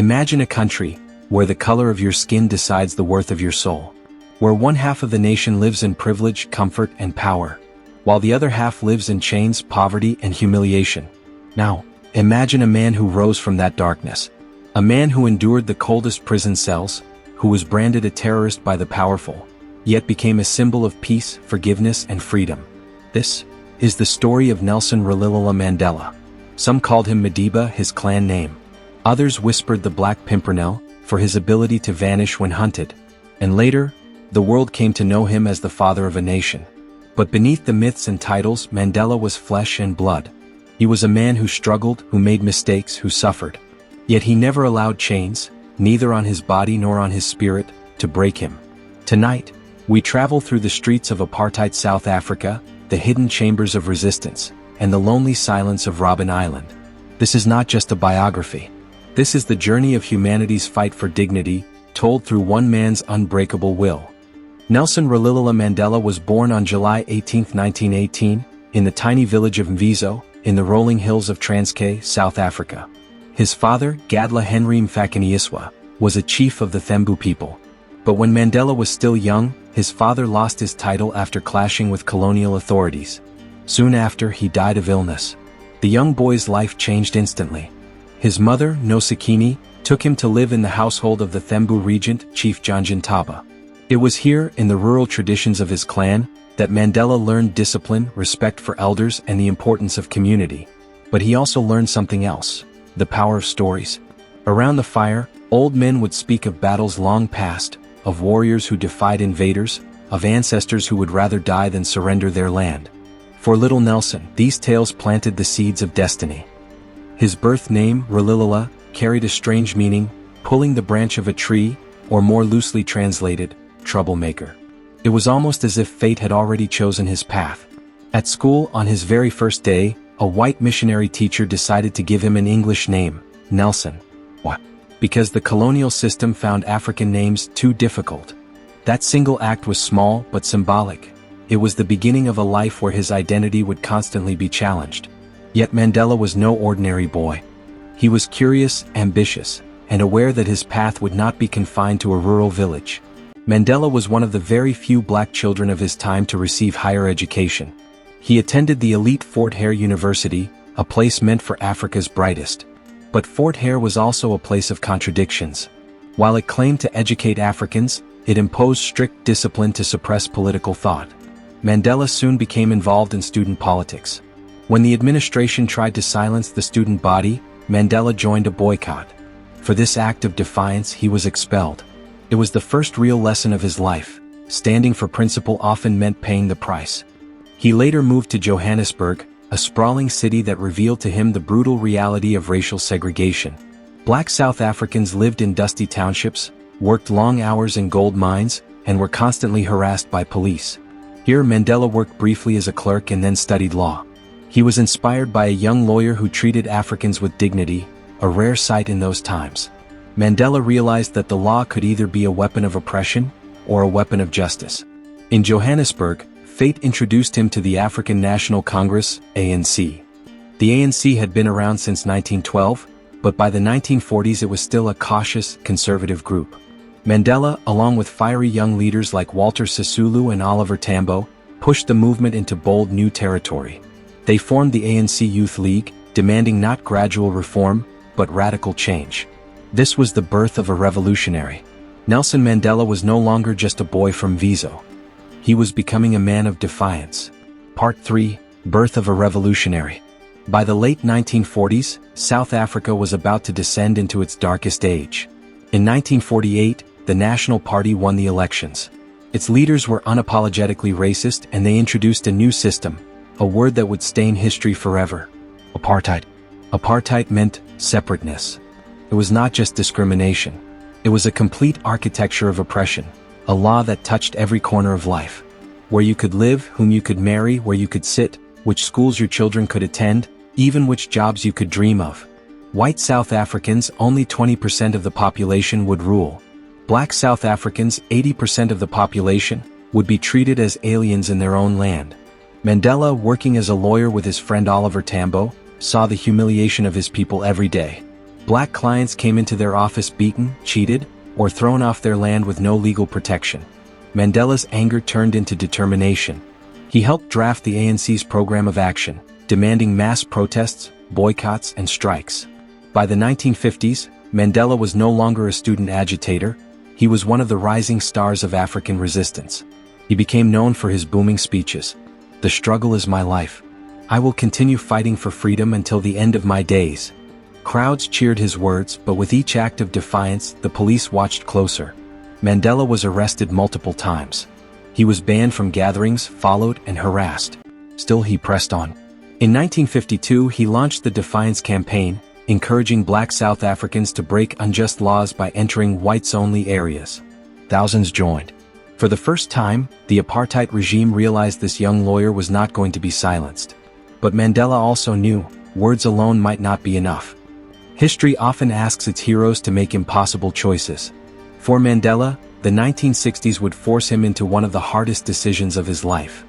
Imagine a country where the color of your skin decides the worth of your soul, where one half of the nation lives in privilege, comfort, and power, while the other half lives in chains, poverty, and humiliation. Now, imagine a man who rose from that darkness, a man who endured the coldest prison cells, who was branded a terrorist by the powerful, yet became a symbol of peace, forgiveness, and freedom. This is the story of Nelson Rolihlahla Mandela. Some called him Madiba, his clan name. Others whispered the Black Pimpernel for his ability to vanish when hunted. And later, the world came to know him as the father of a nation. But beneath the myths and titles, Mandela was flesh and blood. He was a man who struggled, who made mistakes, who suffered. Yet he never allowed chains, neither on his body nor on his spirit, to break him. Tonight, we travel through the streets of apartheid South Africa, the hidden chambers of resistance, and the lonely silence of Robben Island. This is not just a biography. This is the journey of humanity's fight for dignity, told through one man's unbreakable will. Nelson Rolihlahla Mandela was born on July 18, 1918, in the tiny village of Mvizo, in the rolling hills of Transkei, South Africa. His father, Gadla Henry Mfakanyiswa, was a chief of the Thembu people. But when Mandela was still young, his father lost his title after clashing with colonial authorities. Soon after, he died of illness. The young boy's life changed instantly. His mother, Nosikini, took him to live in the household of the Thembu regent, Chief Janjan Taba. It was here, in the rural traditions of his clan, that Mandela learned discipline, respect for elders, and the importance of community. But he also learned something else: the power of stories. Around the fire, old men would speak of battles long past, of warriors who defied invaders, of ancestors who would rather die than surrender their land. For little Nelson, these tales planted the seeds of destiny. His birth name, Rolihlahla, carried a strange meaning, pulling the branch of a tree, or more loosely translated, troublemaker. It was almost as if fate had already chosen his path. At school, on his very first day, a white missionary teacher decided to give him an English name, Nelson. Why? Because the colonial system found African names too difficult. That single act was small but symbolic. It was the beginning of a life where his identity would constantly be challenged. Yet Mandela was no ordinary boy. He was curious, ambitious, and aware that his path would not be confined to a rural village. Mandela was one of the very few black children of his time to receive higher education. He attended the elite Fort Hare University, a place meant for Africa's brightest. But Fort Hare was also a place of contradictions. While it claimed to educate Africans, it imposed strict discipline to suppress political thought. Mandela soon became involved in student politics. When the administration tried to silence the student body, Mandela joined a boycott. For this act of defiance, he was expelled. It was the first real lesson of his life. Standing for principle often meant paying the price. He later moved to Johannesburg, a sprawling city that revealed to him the brutal reality of racial segregation. Black South Africans lived in dusty townships, worked long hours in gold mines, and were constantly harassed by police. Here Mandela worked briefly as a clerk and then studied law. He was inspired by a young lawyer who treated Africans with dignity, a rare sight in those times. Mandela realized that the law could either be a weapon of oppression or a weapon of justice. In Johannesburg, fate introduced him to the African National Congress, ANC. The ANC had been around since 1912, but by the 1940s it was still a cautious, conservative group. Mandela, along with fiery young leaders like Walter Sisulu and Oliver Tambo, pushed the movement into bold new territory. They formed the ANC Youth League, demanding not gradual reform, but radical change. This was the birth of a revolutionary. Nelson Mandela was no longer just a boy from Mvizo. He was becoming a man of defiance. Part 3: Birth of a Revolutionary. By the late 1940s, South Africa was about to descend into its darkest age. In 1948, the National Party won the elections. Its leaders were unapologetically racist, and they introduced a new system, a word that would stain history forever: apartheid. Apartheid meant separateness. It was not just discrimination. It was a complete architecture of oppression, a law that touched every corner of life. Where you could live, whom you could marry, where you could sit, which schools your children could attend, even which jobs you could dream of. White South Africans, only 20% of the population would rule. Black South Africans, 80% of the population, would be treated as aliens in their own land. Mandela, working as a lawyer with his friend Oliver Tambo, saw the humiliation of his people every day. Black clients came into their office beaten, cheated, or thrown off their land with no legal protection. Mandela's anger turned into determination. He helped draft the ANC's program of action, demanding mass protests, boycotts, and strikes. By the 1950s, Mandela was no longer a student agitator. He was one of the rising stars of African resistance. He became known for his booming speeches. "The struggle is my life. I will continue fighting for freedom until the end of my days." Crowds cheered his words, but with each act of defiance, the police watched closer. Mandela was arrested multiple times. He was banned from gatherings, followed, and harassed. Still, he pressed on. In 1952, he launched the Defiance Campaign, encouraging Black South Africans to break unjust laws by entering whites-only areas. Thousands joined. For the first time, the apartheid regime realized this young lawyer was not going to be silenced. But Mandela also knew, words alone might not be enough. History often asks its heroes to make impossible choices. For Mandela, the 1960s would force him into one of the hardest decisions of his life.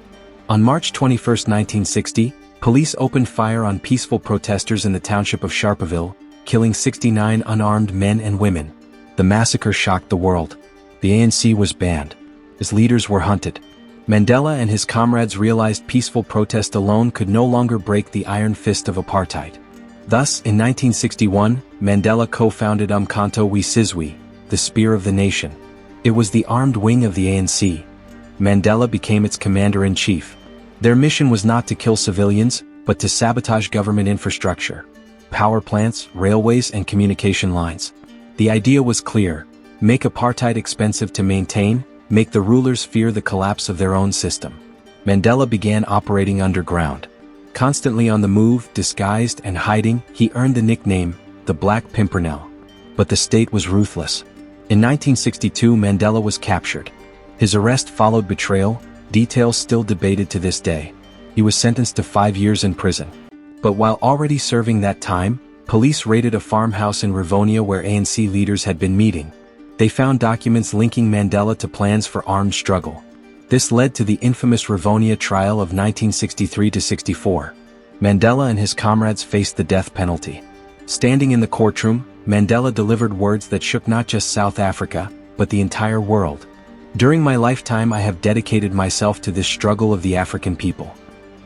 On March 21, 1960, police opened fire on peaceful protesters in the township of Sharpeville, killing 69 unarmed men and women. The massacre shocked the world. The ANC was banned. Its leaders were hunted. Mandela and his comrades realized peaceful protest alone could no longer break the iron fist of apartheid. Thus, in 1961, Mandela co-founded Umkhonto we Sizwe, the Spear of the Nation. It was the armed wing of the ANC. Mandela became its commander-in-chief. Their mission was not to kill civilians, but to sabotage government infrastructure, power plants, railways, and communication lines. The idea was clear: make apartheid expensive to maintain, make the rulers fear the collapse of their own system. Mandela began operating underground. Constantly on the move, disguised and hiding, he earned the nickname, the Black Pimpernel. But the state was ruthless. In 1962, Mandela was captured. His arrest followed betrayal, details still debated to this day. He was sentenced to 5 years in prison. But while already serving that time, police raided a farmhouse in Rivonia where ANC leaders had been meeting. They found documents linking Mandela to plans for armed struggle. This led to the infamous Rivonia trial of 1963-64. Mandela and his comrades faced the death penalty. Standing in the courtroom, Mandela delivered words that shook not just South Africa, but the entire world. "During my lifetime I have dedicated myself to this struggle of the African people.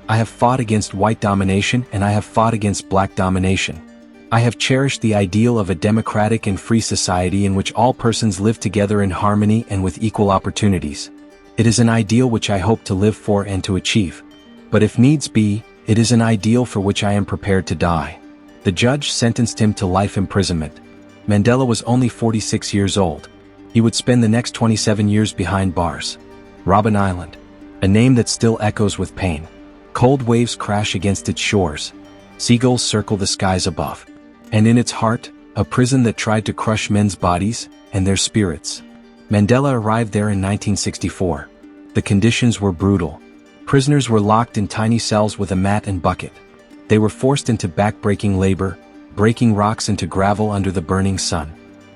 I have fought against white domination and I have fought against black domination. I have cherished the ideal of a democratic and free society in which all persons live together in harmony and with equal opportunities. It is an ideal which I hope to live for and to achieve. But if needs be, it is an ideal for which I am prepared to die." The judge sentenced him to life imprisonment. Mandela was only 46 years old. He would spend the next 27 years behind bars. Robben Island. A name that still echoes with pain. Cold waves crash against its shores. Seagulls circle the skies above. And in its heart, a prison that tried to crush men's bodies and their spirits. Mandela arrived there in 1964. The conditions were brutal. Prisoners were locked in tiny cells with a mat and bucket. They were forced into back-breaking labor, breaking rocks into gravel under the burning sun.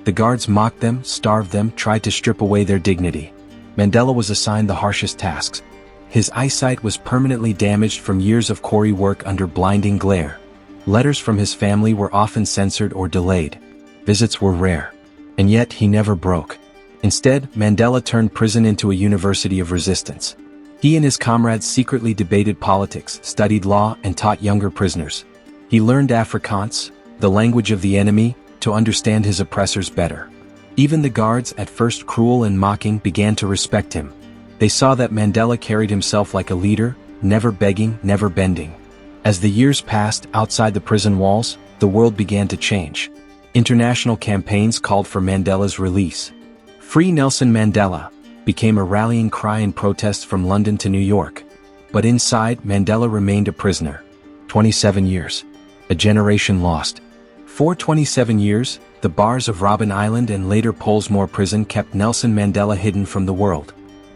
The guards mocked them, starved them, tried to strip away their dignity. Mandela was assigned the harshest tasks. His eyesight was permanently damaged from years of quarry work under blinding glare. Letters from his family were often censored or delayed. Visits were rare. And yet he never broke. Instead, Mandela turned prison into a university of resistance. He and his comrades secretly debated politics, studied law, and taught younger prisoners. He learned Afrikaans, the language of the enemy, to understand his oppressors better. Even the guards, at first cruel and mocking, began to respect him. They saw that Mandela carried himself like a leader, never begging, never bending. As the years passed, outside the prison walls, the world began to change. International campaigns called for Mandela's release. "Free Nelson Mandela" became a rallying cry in protests from London to New York. But inside, Mandela remained a prisoner. 27 years. A generation lost. For 27 years, the bars of Robben Island and later Pollsmoor prison kept Nelson Mandela hidden from the world.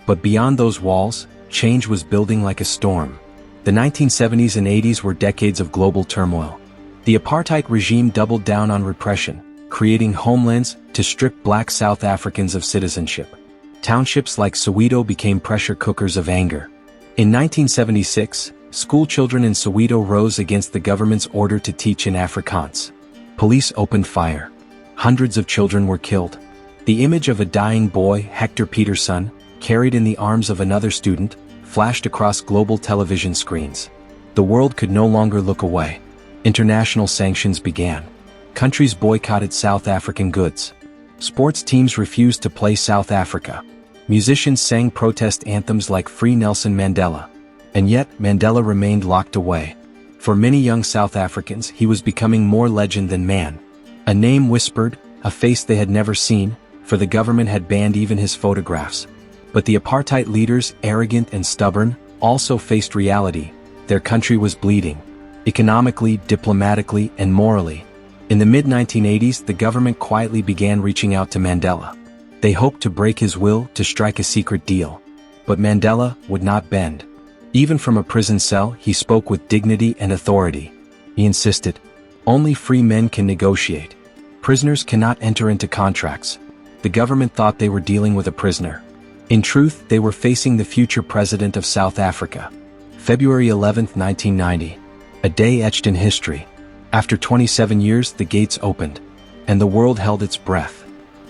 But beyond those walls, change was building like a storm. The 1970s and 80s were decades of global turmoil. The apartheid regime doubled down on repression, creating homelands to strip black South Africans of citizenship. Townships like Soweto became pressure cookers of anger. In 1976, schoolchildren in Soweto rose against the government's order to teach in Afrikaans. Police opened fire. Hundreds of children were killed. The image of a dying boy, Hector Peterson, carried in the arms of another student, flashed across global television screens. The world could no longer look away. International sanctions began. Countries boycotted South African goods. Sports teams refused to play South Africa. Musicians sang protest anthems like Free Nelson Mandela. And yet, Mandela remained locked away. For many young South Africans, he was becoming more legend than man. A name whispered, a face they had never seen, for the government had banned even his photographs. But the apartheid leaders, arrogant and stubborn, also faced reality. Their country was bleeding. Economically, diplomatically, and morally. In the mid-1980s, the government quietly began reaching out to Mandela. They hoped to break his will, to strike a secret deal. But Mandela would not bend. Even from a prison cell, he spoke with dignity and authority. He insisted, only free men can negotiate. Prisoners cannot enter into contracts. The government thought they were dealing with a prisoner. In truth, they were facing the future president of South Africa. February 11, 1990. A day etched in history. After 27 years, the gates opened, and the world held its breath.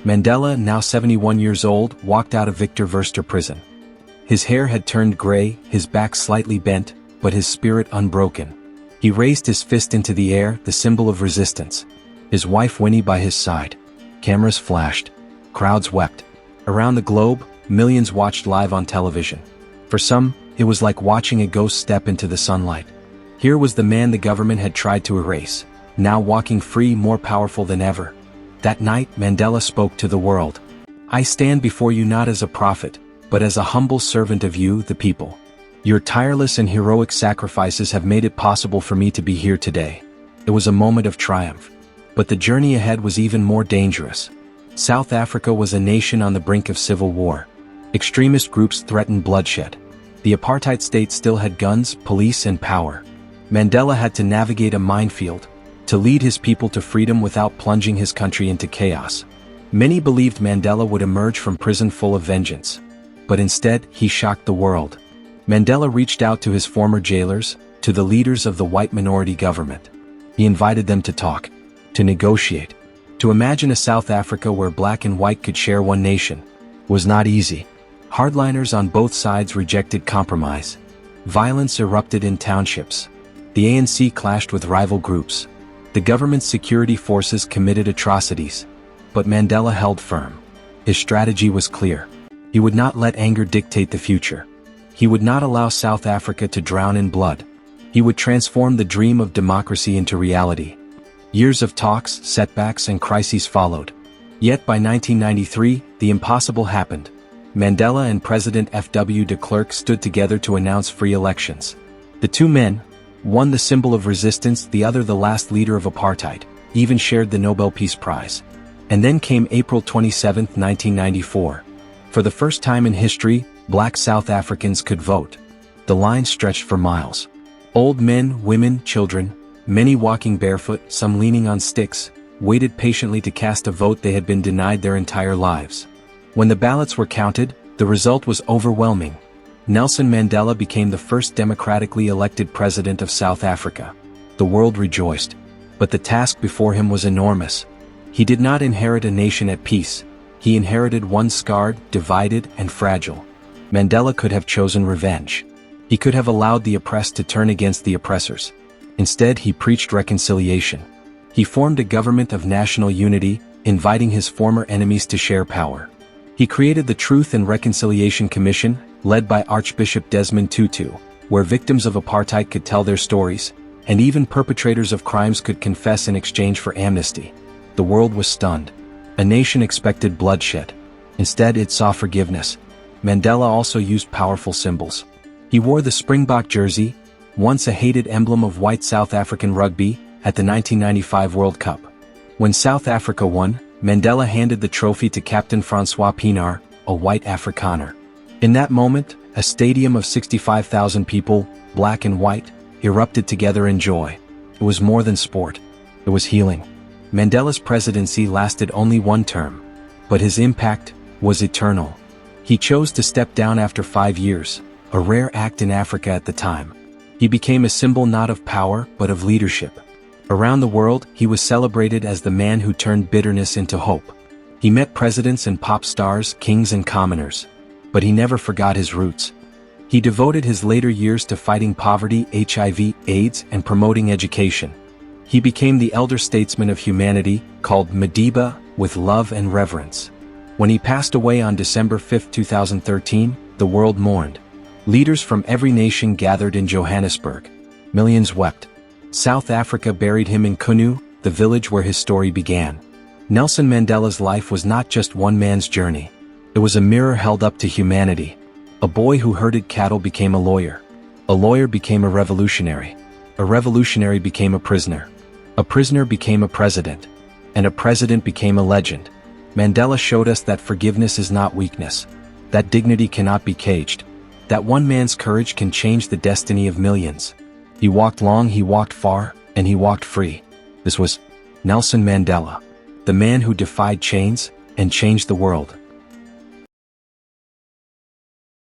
Mandela, now 71 years old, walked out of Victor Verster prison. His hair had turned gray, his back slightly bent, but his spirit unbroken. He raised his fist into the air, the symbol of resistance. His wife Winnie by his side. Cameras flashed. Crowds wept. Around the globe, millions watched live on television. For some, it was like watching a ghost step into the sunlight. Here was the man the government had tried to erase, now walking free, more powerful than ever. That night, Mandela spoke to the world. I stand before you not as a prophet, but as a humble servant of you, the people. Your tireless and heroic sacrifices have made it possible for me to be here today. It was a moment of triumph. But the journey ahead was even more dangerous. South Africa was a nation on the brink of civil war. Extremist groups threatened bloodshed. The apartheid state still had guns, police, and power. Mandela had to navigate a minefield, to lead his people to freedom without plunging his country into chaos. Many believed Mandela would emerge from prison full of vengeance. But instead, he shocked the world. Mandela reached out to his former jailers, to the leaders of the white minority government. He invited them to talk, to negotiate. To imagine a South Africa where black and white could share one nation was not easy. Hardliners on both sides rejected compromise. Violence erupted in townships. The ANC clashed with rival groups. The government's security forces committed atrocities. But Mandela held firm. His strategy was clear. He would not let anger dictate the future. He would not allow South Africa to drown in blood. He would transform the dream of democracy into reality. Years of talks, setbacks, and crises followed. Yet by 1993, the impossible happened. Mandela and President F.W. de Klerk stood together to announce free elections. The two men, one the symbol of resistance, the other the last leader of apartheid, even shared the Nobel Peace Prize. And then came April 27, 1994. For the first time in history, black South Africans could vote. The line stretched for miles. Old men, women, children, many walking barefoot, some leaning on sticks, waited patiently to cast a vote they had been denied their entire lives. When the ballots were counted, the result was overwhelming. Nelson Mandela became the first democratically elected president of South Africa. The world rejoiced. But the task before him was enormous. He did not inherit a nation at peace. He inherited one scarred, divided, and fragile. Mandela could have chosen revenge. He could have allowed the oppressed to turn against the oppressors. Instead, he preached reconciliation. He formed a government of national unity, inviting his former enemies to share power. He created the Truth and Reconciliation Commission, led by Archbishop Desmond Tutu, where victims of apartheid could tell their stories, and even perpetrators of crimes could confess in exchange for amnesty. The world was stunned. A nation expected bloodshed. Instead, it saw forgiveness. Mandela also used powerful symbols. He wore the Springbok jersey, once a hated emblem of white South African rugby, at the 1995 World Cup. When South Africa won, Mandela handed the trophy to Captain Francois Pienaar, a white Afrikaner. In that moment, a stadium of 65,000 people, black and white, erupted together in joy. It was more than sport. It was healing. Mandela's presidency lasted only one term, but his impact was eternal. He chose to step down after 5 years, a rare act in Africa at the time. He became a symbol not of power but of leadership. Around the world, he was celebrated as the man who turned bitterness into hope. He met presidents and pop stars, kings and commoners. But he never forgot his roots. He devoted his later years to fighting poverty, HIV, AIDS, and promoting education. He became the elder statesman of humanity, called Madiba, with love and reverence. When he passed away on December 5, 2013, the world mourned. Leaders from every nation gathered in Johannesburg. Millions wept. South Africa buried him in Kunu, the village where his story began. Nelson Mandela's life was not just one man's journey. It was a mirror held up to humanity. A boy who herded cattle became a lawyer. A lawyer became a revolutionary. A revolutionary became a prisoner. A prisoner became a president. And a president became a legend. Mandela showed us that forgiveness is not weakness. That dignity cannot be caged. That one man's courage can change the destiny of millions. He walked long, he walked far, and he walked free. This was Nelson Mandela, the man who defied chains and changed the world.